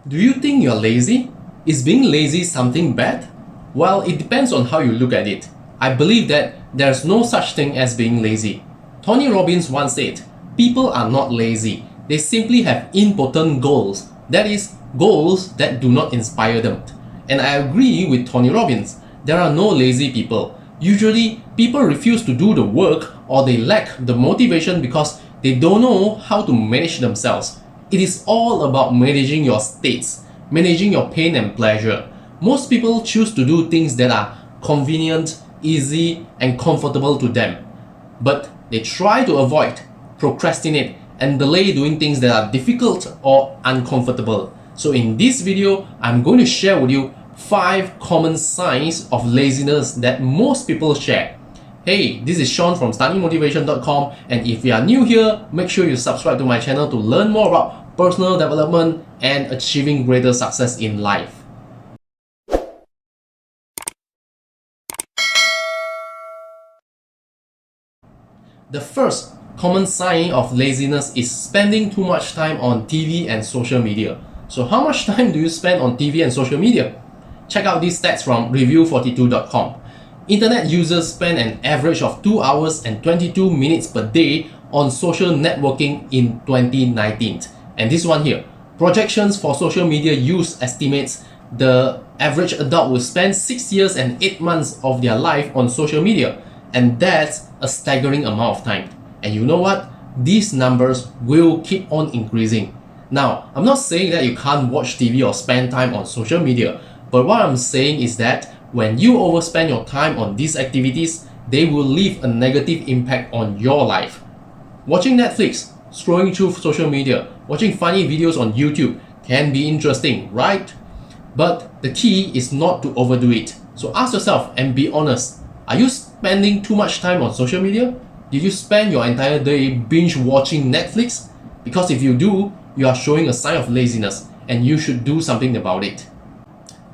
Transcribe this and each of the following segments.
Do you think you're lazy? Is being lazy something bad? Well, it depends on how you look at it. I believe that there's no such thing as being lazy. Tony Robbins once said, people are not lazy, they simply have impotent goals. That is, goals that do not inspire them. And I agree with Tony Robbins. There are no lazy people. Usually, people refuse to do the work or they lack the motivation because they don't know how to manage themselves. It is all about managing your states, managing your pain and pleasure. Most people choose to do things that are convenient, easy, and comfortable to them. But they try to avoid, procrastinate, and delay doing things that are difficult or uncomfortable. So in this video, I'm going to share with you 5 common signs of laziness that most people share. Hey, this is Sean from studymotivation.com, and if you are new here, make sure you subscribe to my channel to learn more about personal development and achieving greater success in life. The first common sign of laziness is spending too much time on TV and social media. So how much time do you spend on TV and social media? Check out these stats from review42.com. Internet users spend an average of 2 hours and 22 minutes per day on social networking in 2019. And this one here, projections for social media use estimates the average adult will spend 6 years and 8 months of their life on social media. And that's a staggering amount of time. And you know what? These numbers will keep on increasing. Now, I'm not saying that you can't watch TV or spend time on social media, but what I'm saying is that when you overspend your time on these activities, they will leave a negative impact on your life. Watching Netflix, scrolling through social media, watching funny videos on YouTube can be interesting, right? But the key is not to overdo it. So ask yourself and be honest. Are you spending too much time on social media? Did you spend your entire day binge watching Netflix? Because if you do, you are showing a sign of laziness and you should do something about it.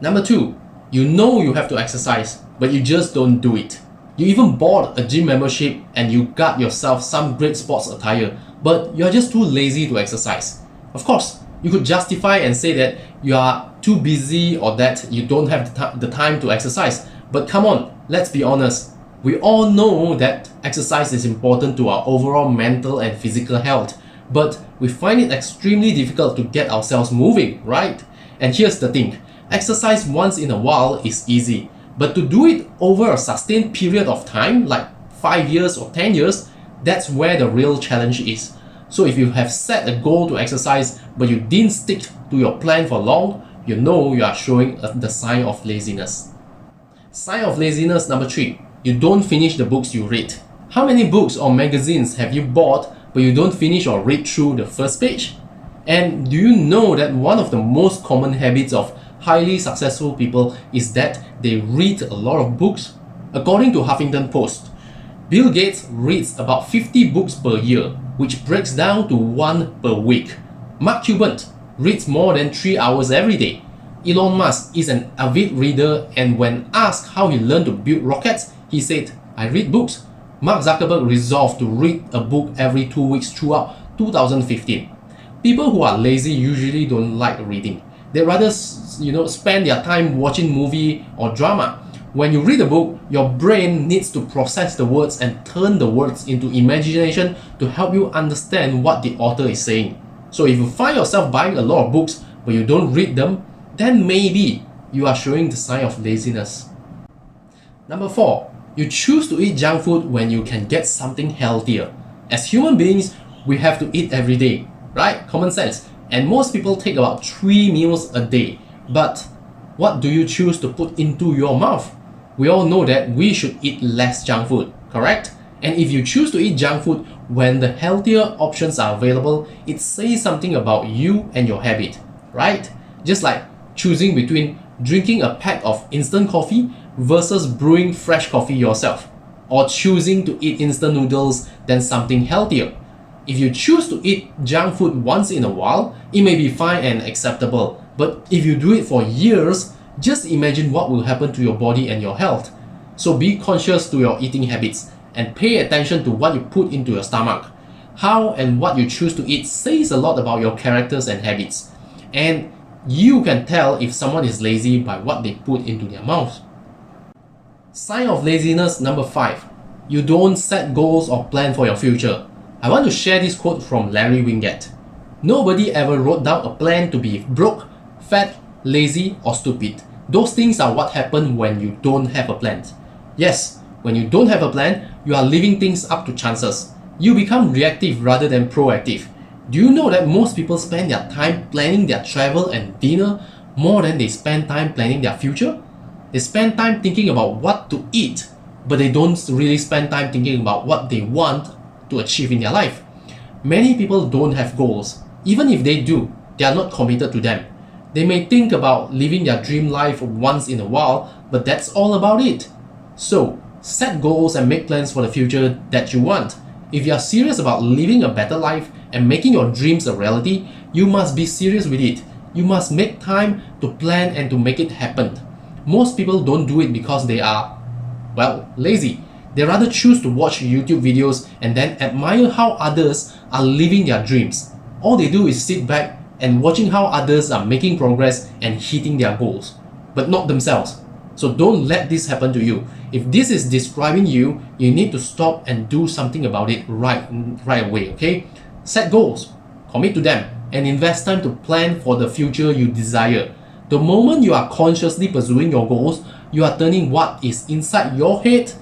Number 2, you know you have to exercise, but you just don't do it. You even bought a gym membership and you got yourself some great sports attire, but you're just too lazy to exercise. Of course, you could justify and say that you are too busy or that you don't have the time to exercise. But come on, let's be honest. We all know that exercise is important to our overall mental and physical health, but we find it extremely difficult to get ourselves moving, right? And here's the thing. Exercise once in a while is easy, but to do it over a sustained period of time, like 5 years or 10 years, that's where the real challenge is. So if you have set a goal to exercise, but you didn't stick to your plan for long, you know you are showing the sign of laziness. Sign of laziness number 3, you don't finish the books you read. How many books or magazines have you bought, but you don't finish or read through the first page? And do you know that one of the most common habits of highly successful people is that they read a lot of books? According to Huffington Post, Bill Gates reads about 50 books per year, which breaks down to 1 per week. Mark Cuban reads more than 3 hours every day. Elon Musk is an avid reader, and when asked how he learned to build rockets, he said, I read books. Mark Zuckerberg resolved to read a book every 2 weeks throughout 2015. People who are lazy usually don't like reading. They rather spend their time watching movie or drama. When you read a book, your brain needs to process the words and turn the words into imagination to help you understand what the author is saying. So if you find yourself buying a lot of books but you don't read them, then maybe you are showing the sign of laziness. Number 4, you choose to eat junk food when you can get something healthier. As human beings, we have to eat every day, right? Common sense. And most people take about 3 meals a day. But what do you choose to put into your mouth? We all know that we should eat less junk food, correct? And if you choose to eat junk food when the healthier options are available, it says something about you and your habit, right? Just like choosing between drinking a pack of instant coffee versus brewing fresh coffee yourself, or choosing to eat instant noodles than something healthier. If you choose to eat junk food once in a while, it may be fine and acceptable. But if you do it for years, just imagine what will happen to your body and your health. So be conscious to your eating habits and pay attention to what you put into your stomach. How and what you choose to eat says a lot about your characters and habits. And You can tell if someone is lazy by what they put into their mouth. Sign of laziness number 5. You don't set goals or plan for your future. I want to share this quote from Larry Winget. Nobody ever wrote down a plan to be broke, fat, lazy, or stupid. Those things are what happen when you don't have a plan. Yes, when you don't have a plan, you are leaving things up to chances. You become reactive rather than proactive. Do you know that most people spend their time planning their travel and dinner more than they spend time planning their future? They spend time thinking about what to eat, but they don't really spend time thinking about what they want to achieve in their life. Many people don't have goals. Even if they do, they are not committed to them. They may think about living their dream life once in a while, but that's all about it. So, set goals and make plans for the future that you want. If you are serious about living a better life and making your dreams a reality, you must be serious with it. You must make time to plan and to make it happen. Most people don't do it because they are, lazy. They rather choose to watch YouTube videos and then admire how others are living their dreams. All they do is sit back and watching how others are making progress and hitting their goals, but not themselves. So don't let this happen to you. If this is describing you, you need to stop and do something about it right away, okay? Set goals, commit to them, and invest time to plan for the future you desire. The moment you are consciously pursuing your goals, you are turning what is inside your head,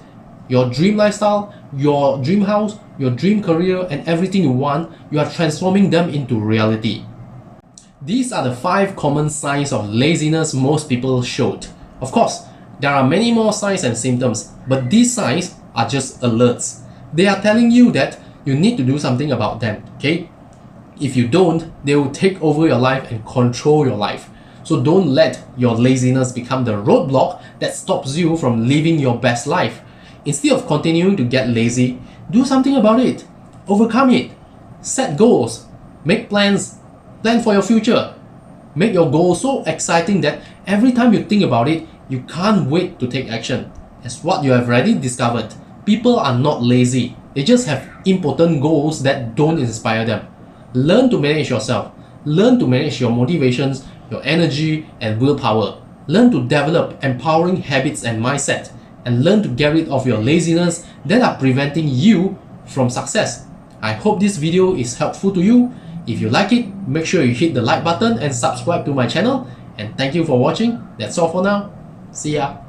your dream lifestyle, your dream house, your dream career, and everything you want, you are transforming them into reality. These are the 5 common signs of laziness most people showed. Of course, there are many more signs and symptoms, but these signs are just alerts. They are telling you that you need to do something about them, okay? If you don't, they will take over your life and control your life. So don't let your laziness become the roadblock that stops you from living your best life. Instead of continuing to get lazy, do something about it. Overcome it. Set goals. Make plans. Plan for your future. Make your goals so exciting that every time you think about it, you can't wait to take action. As what you have already discovered, people are not lazy. They just have important goals that don't inspire them. Learn to manage yourself. Learn to manage your motivations, your energy, and willpower. Learn to develop empowering habits and mindset. And learn to get rid of your laziness that are preventing you from success. I hope this video is helpful to you. If you like it, make sure you hit the like button and subscribe to my channel. And thank you for watching. That's all for now. See ya.